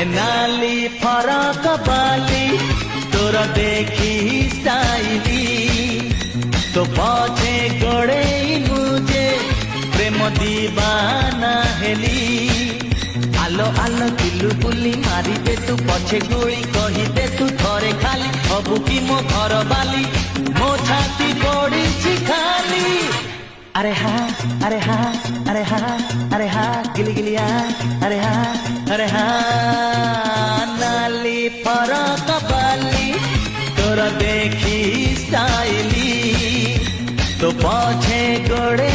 नाली फरक बाली तोर देखी स्टाइली तो पछे गड़े मुझे प्रेम दीवाना हेली आलो आलो किलु बुली मारी दे तू पछे गुली कही दे तू थरे खाली हबु की मो घर बाली मो छाती पड़ी खाली अरे हाँ अरे हाँ अरे हाँ अरे हाँ गिली गिलिया अरे हाँ नाली फरक बाली तोर देखी स्टाइली तो पछे गड़े